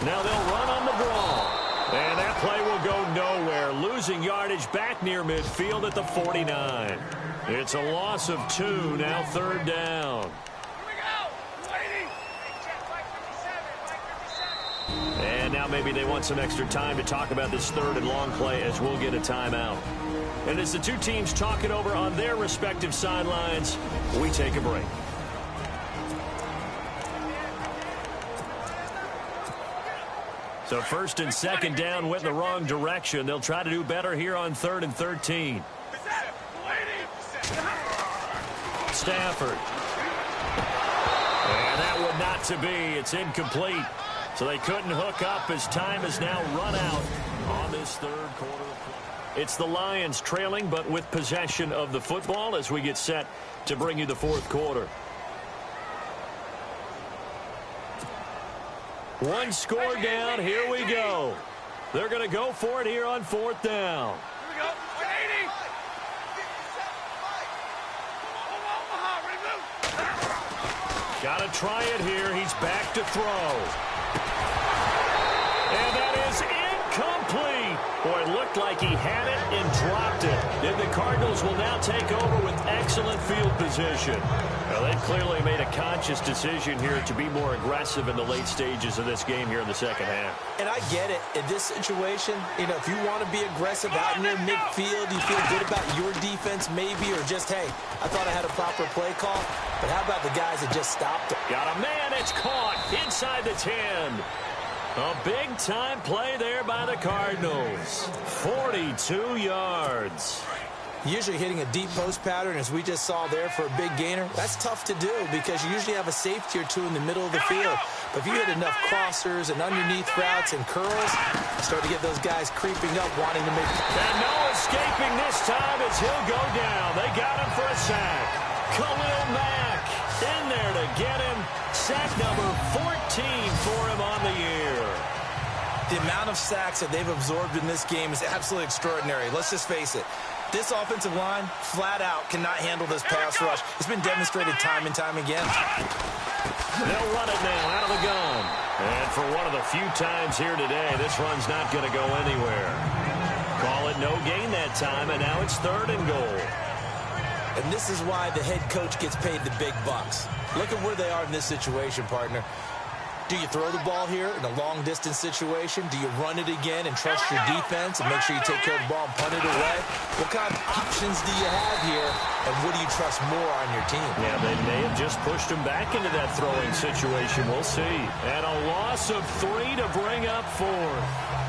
Now they'll run on the draw. And that play will go nowhere. Losing yardage back near midfield at the 49. It's a loss of 2. Now 3rd down. And now maybe they want some extra time to talk about this 3rd and long play as we'll get a timeout. And as the two teams talk it over on their respective sidelines, we take a break. So 1st and 2nd down went in the wrong direction. They'll try to do better here on 3rd and 13. Stafford. And that would not to be. It's incomplete. So they couldn't hook up as time has now run out on this 3rd quarter. It's the Lions trailing but with possession of the football as we get set to bring you the 4th quarter. One score down. Here we go. They're going to go for it here on 4th down. Here we go. 180. Got to try it here. He's back to throw. And that is incomplete. Boy, it looked like he had it and dropped it. And the Cardinals will now take over with excellent field position. Well, they've clearly made a conscious decision here to be more aggressive in the late stages of this game here in the 2nd half. And I get it. In this situation, you know, if you want to be aggressive out near midfield, you feel good about your defense maybe, or just, hey, I thought I had a proper play call. But how about the guys that just stopped it? Got a man. It's caught inside the 10. A big-time play there by the Cardinals. 42 yards. Usually hitting a deep post pattern, as we just saw there, for a big gainer, that's tough to do because you usually have a safety or two in the middle of the field. But if you hit enough crossers and underneath routes and curls, you start to get those guys creeping up, wanting to make... And no escaping this time as he'll go down. They got him for a sack. Khalil Mack In there to get him. Sack number 14 for him on the year. The amount of sacks that they've absorbed in this game is absolutely extraordinary. Let's just face it. This offensive line, flat out, cannot handle this pass rush. It's been demonstrated time and time again. They'll run it now out of the gun. And for one of the few times here today, this run's not going to go anywhere. Call it no gain that time, and now it's 3rd and goal. And this is why the head coach gets paid the big bucks. Look at where they are in this situation, partner. Do you throw the ball here in a long-distance situation? Do you run it again and trust your defense and make sure you take care of the ball and punt it away? What kind of options do you have here, and what do you trust more on your team? Yeah, they may have just pushed him back into that throwing situation. We'll see. And a loss of 3 to bring up 4th.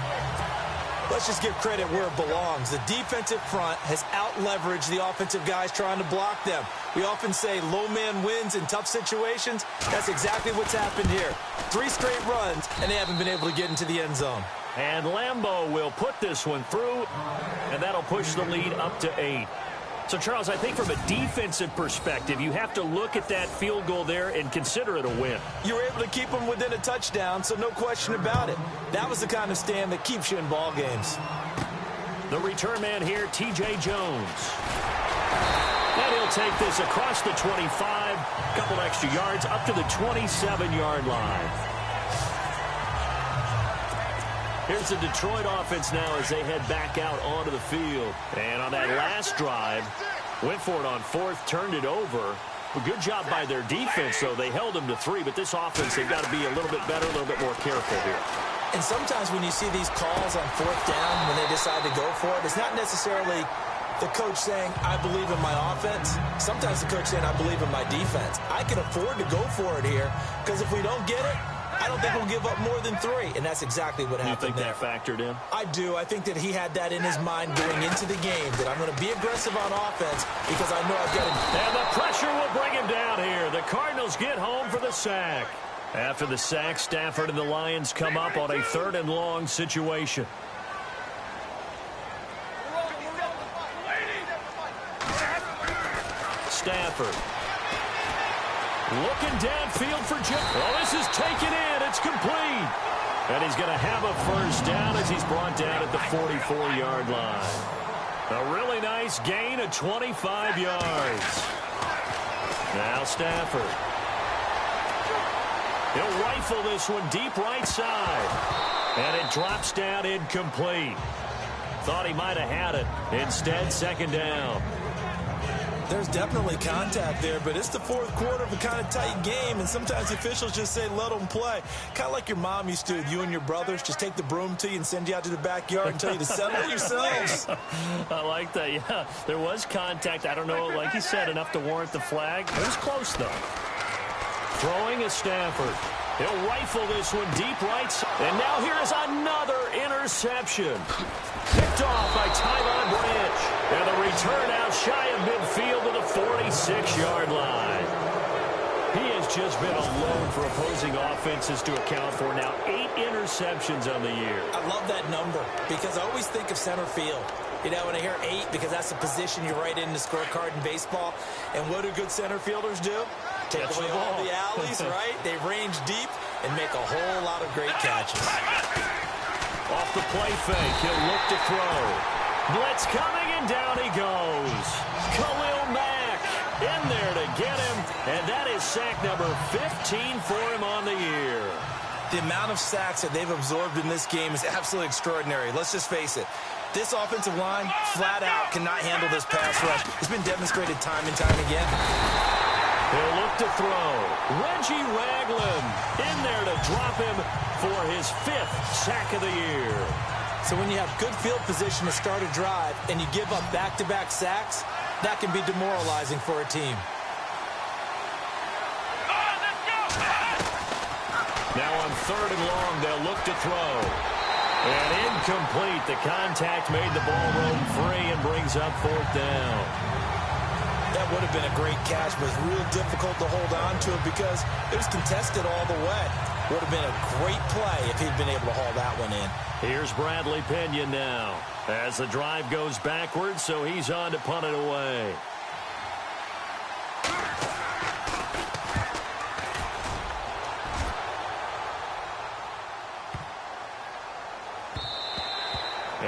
Let's just give credit where it belongs. The defensive front has out-leveraged the offensive guys trying to block them. We often say low man wins in tough situations. That's exactly what's happened here. 3 straight runs, and they haven't been able to get into the end zone. And Lambeau will put this one through, and that'll push the lead up to 8. So, Charles, I think from a defensive perspective, you have to look at that field goal there and consider it a win. You were able to keep them within a touchdown, so no question about it. That was the kind of stand that keeps you in ball games. The return man here, T.J. Jones. And he'll take this across the 25, a couple extra yards, up to the 27-yard line. Here's the Detroit offense now as they head back out onto the field. And on that last drive, went for it on 4th, turned it over. A good job by their defense, though. They held them to 3, but this offense, they've got to be a little bit better, a little bit more careful here. And sometimes when you see these calls on 4th down, when they decide to go for it, it's not necessarily the coach saying, I believe in my offense. Sometimes the coach saying, I believe in my defense. I can afford to go for it here, because if we don't get it, I don't think we'll give up more than 3, and that's exactly what happened there. You think that factored in? I do. I think that he had that in his mind going into the game, that I'm going to be aggressive on offense because I know I've got him. And the pressure will bring him down here. The Cardinals get home for the sack. After the sack, Stafford and the Lions come up on a 3rd and long situation. Stafford. Looking downfield for Jim. Oh, this is taken in. It's complete. And he's going to have a first down as he's brought down at the 44-yard line. A really nice gain of 25 yards. Now Stafford. He'll rifle this one deep right side. And it drops down incomplete. Thought he might have had it. Instead, 2nd down. There's definitely contact there, but it's the 4th quarter of a kind of tight game, and sometimes officials just say, let them play. Kind of like your mom used to with you and your brothers. Just take the broom to you and send you out to the backyard and tell you to settle it yourselves. I like that, yeah. There was contact. I don't know, like you said, enough to warrant the flag. It was close, though. Throwing is Stafford. He'll rifle this one deep right side. And now here is another interception. Picked off by Tyvon Branch. And the return out shy of midfield to the 46-yard line. He has just been alone for opposing offenses to account for now 8 interceptions on the year. I love that number because I always think of center field. You know, when I hear 8, because that's the position you write in the scorecard in baseball. And what do good center fielders do? Take away all the alleys, right? They range deep and make a whole lot of great catches. Off the play fake, he'll look to throw. Blitz coming, and down he goes. Khalil Mack in there to get him, and that is sack number 15 for him on the year. The amount of sacks that they've absorbed in this game is absolutely extraordinary. Let's just face it. This offensive line, flat out, cannot handle this pass rush. It's been demonstrated time and time again. He'll look to throw. Reggie Ragland in there to drop him for his 5th sack of the year. So when you have good field position to start a drive and you give up back-to-back sacks, that can be demoralizing for a team. Now on 3rd and long, they'll look to throw. And incomplete. The contact made the ball roam free and brings up 4th down. That would have been a great catch, but it's real difficult to hold on to it because it was contested all the way. Would have been a great play if he'd been able to haul that one in. Here's Bradley Pinion now as the drive goes backwards, so he's on to punt it away.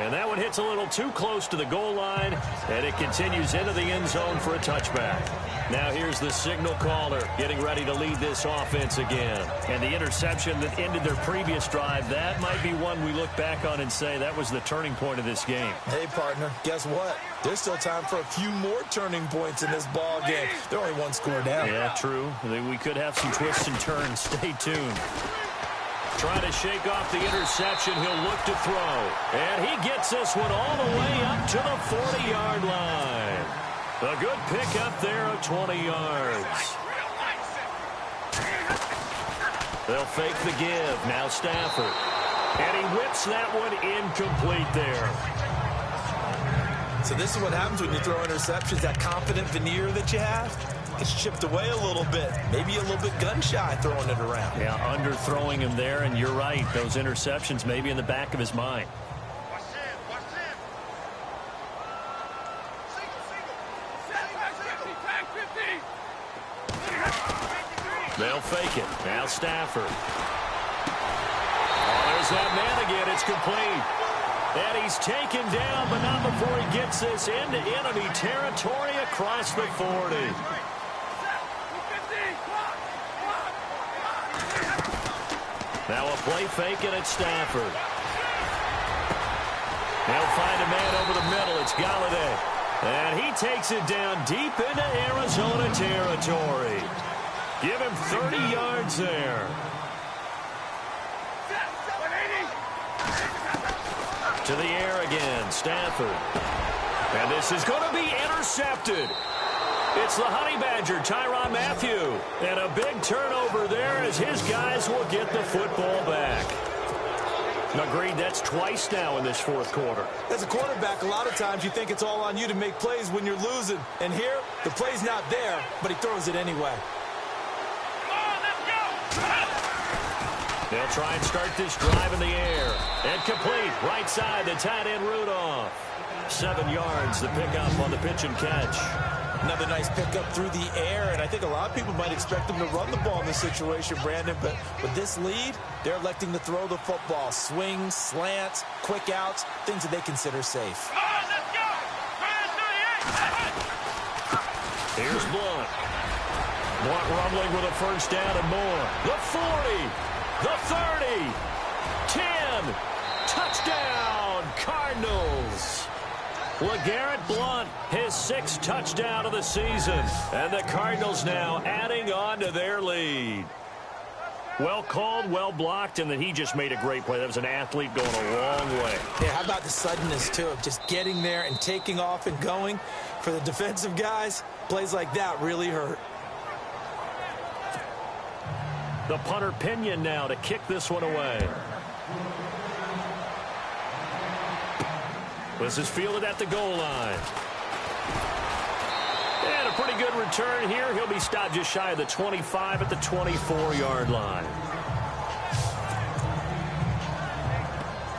And that one hits a little too close to the goal line, and it continues into the end zone for a touchback. Now here's the signal caller getting ready to lead this offense again. And the interception that ended their previous drive, that might be one we look back on and say that was the turning point of this game. Hey, partner, guess what? There's still time for a few more turning points in this ball game. They're only one score down. Yeah, true. We could have some twists and turns. Stay tuned. Trying to shake off the interception. He'll look to throw. And he gets this one all the way up to the 40-yard line. A good pick up there of 20 yards. They'll fake the give. Now Stafford. And he whips that one incomplete there. So this is what happens when you throw interceptions. That confident veneer that you have, it's chipped away a little bit. Maybe a little bit gun-shy throwing it around. Yeah, underthrowing him there, and you're right. Those interceptions may be in the back of his mind. They'll fake it. Now Stafford. Oh, there's that man again. It's complete. And he's taken down, but not before he gets this into enemy territory across the 40. Now a play fake, and it's Stafford. They'll find a man over the middle. It's Galladay. And he takes it down deep into Arizona territory. Give him 30 yards there. To the air again, Stafford. And this is going to be intercepted. It's the Honey Badger, Tyrann Mathieu. And a big turnover there as his guys will get the football back. Agreed, that's twice now in this fourth quarter. As a quarterback, a lot of times you think it's all on you to make plays when you're losing. And here, the play's not there, but he throws it anyway. They'll try and start this drive in the air. And complete, right side, the tight end Rudolph. 7 yards, the pickup on the pitch and catch. Another nice pickup through the air, and I think a lot of people might expect them to run the ball in this situation, Brandon, but with this lead, they're electing to throw the football. Swings, slants, quick outs, things that they consider safe. Here's Blunt. Blunt rumbling with a first down and more. The 40, the 30, 10, touchdown, Cardinals. LeGarrette Blunt, his 6th touchdown of the season. And the Cardinals now adding on to their lead. Well called, well blocked, and then he just made a great play. That was an athlete going a long way. Yeah, how about the suddenness, too, of just getting there and taking off and going? For the defensive guys, plays like that really hurt. The punter Pinion now to kick this one away. This is fielded at the goal line. And a pretty good return here. He'll be stopped just shy of the 25 at the 24-yard line.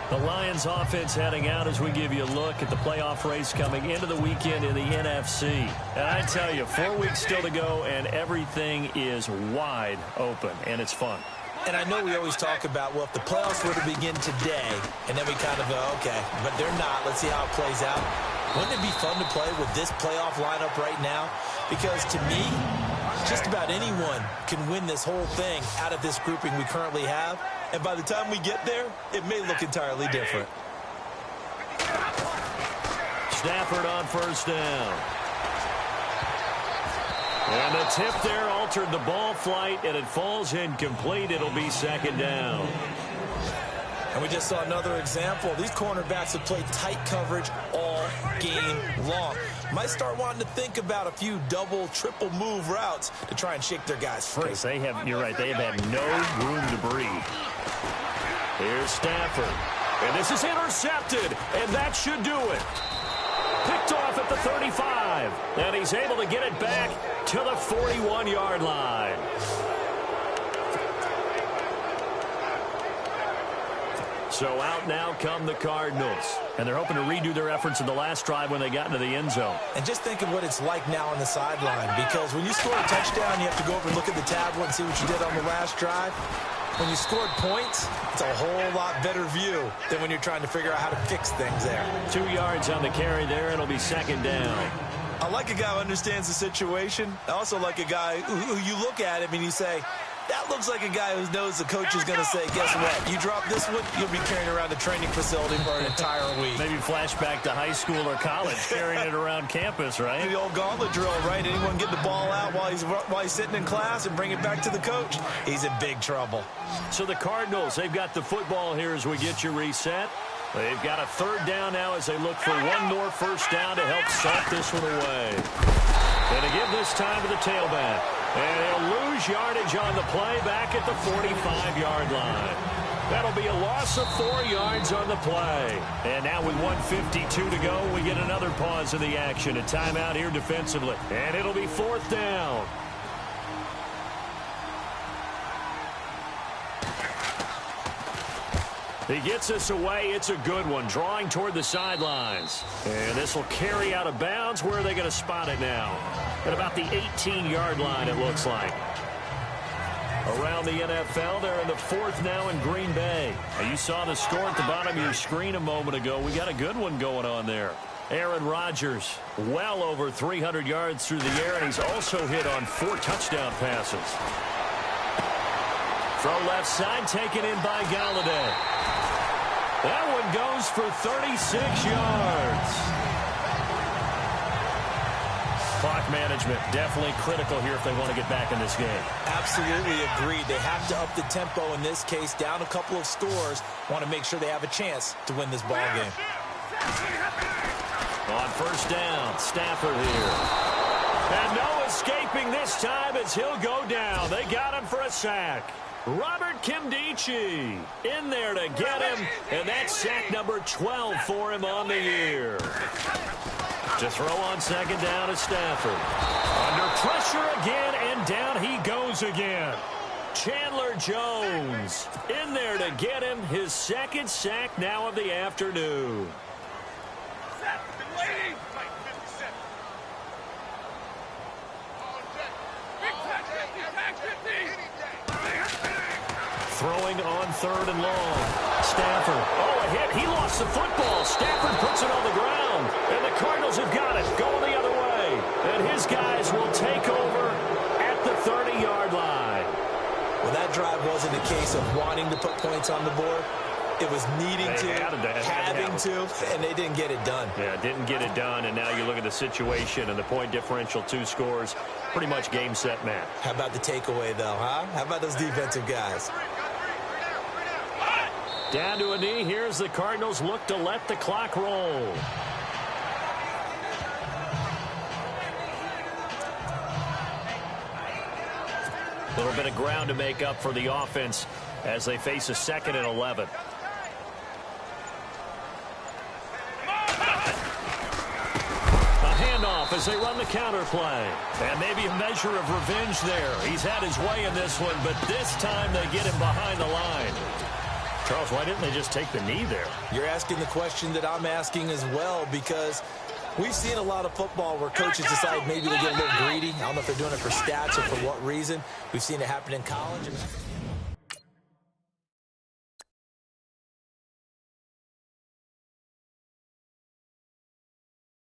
The Lions offense heading out as we give you a look at the playoff race coming into the weekend in the NFC. And I tell you, 4 weeks still to go, and everything is wide open, and it's fun. And I know we always talk about, well, if the playoffs were to begin today, and then we kind of go, okay, but they're not. Let's see how it plays out. Wouldn't it be fun to play with this playoff lineup right now? Because to me, just about anyone can win this whole thing out of this grouping we currently have. And by the time we get there, it may look entirely different. Stafford on first down. And the tip there altered the ball flight, and it falls incomplete. It'll be 2nd down. And we just saw another example. These cornerbacks have played tight coverage all game long. Might start wanting to think about a few double, triple move routes to try and shake their guys free. They have, you're right, they have had no room to breathe. Here's Stafford. And this is intercepted, and that should do it. Picked off at the 35, and he's able to get it back to the 41-yard line. So out now come the Cardinals. And they're hoping to redo their efforts in the last drive when they got into the end zone. And just think of what it's like now on the sideline. Because when you score a touchdown, you have to go over and look at the tablet and see what you did on the last drive. When you scored points, it's a whole lot better view than when you're trying to figure out how to fix things there. 2 yards on the carry there. It'll be second down. I like a guy who understands the situation. I also like a guy who you look at him and you say, that looks like a guy who knows the coach is going to say, guess what? You drop this one, you'll be carrying around the training facility for an entire week. Maybe flashback to high school or college, carrying it around campus, right? The old gauntlet drill, right? Anyone get the ball out while he's sitting in class and bring it back to the coach? He's in big trouble. So the Cardinals, they've got the football here as we get you reset. They've got a third down now as they look for one more first down to help salt this one away. And to give this time to the tailback. And he'll lose yardage on the play back at the 45-yard line. That'll be a loss of 4 yards on the play. And now with 1:52 to go, we get another pause in the action. A timeout here defensively. And it'll be fourth down. He gets us away. It's a good one. Drawing toward the sidelines. And this will carry out of bounds. Where are they going to spot it now? At about the 18-yard line, it looks like. Around the NFL, they're in the fourth now in Green Bay. Now, you saw the score at the bottom of your screen a moment ago. We got a good one going on there. Aaron Rodgers, well over 300 yards through the air, and he's also hit on 4 touchdown passes. Throw left side, taken in by Galladay. That one goes for 36 yards. Clock management definitely critical here if they want to get back in this game. Absolutely agreed. They have to up the tempo in this case, down a couple of scores. Want to make sure they have a chance to win this ball game. On first down, Stafford here. And no escaping this time as he'll go down. They got him for a sack. Robert Kimdichie in there to get him, and that's sack number 12 for him on the year. To throw on second down is Stafford. Under pressure again, and down he goes again. Chandler Jones in there to get him, his second sack now of the afternoon. Throwing on third and long. Stafford. Oh, a hit. He lost the football. Stafford puts it on the ground. And the Cardinals have got it. Going the other way. And his guys will take over at the 30-yard line. Well, that drive wasn't a case of wanting to put points on the board. It was needing to, having to, and they didn't get it done. Yeah, didn't get it done, and now you look at the situation and the point differential, 2 scores, pretty much game, set, match. How about the takeaway, though, huh? How about those defensive guys? Down to a knee. Here's the Cardinals look to let the clock roll. A little bit of ground to make up for the offense as they face a 2nd and 11. As they run the counter play. And maybe a measure of revenge there. He's had his way in this one, but this time they get him behind the line. Charles, why didn't they just take the knee there? You're asking the question that I'm asking as well, because we've seen a lot of football where coaches decide maybe to get a little greedy. I don't know if they're doing it for stats or for what reason. We've seen it happen in college.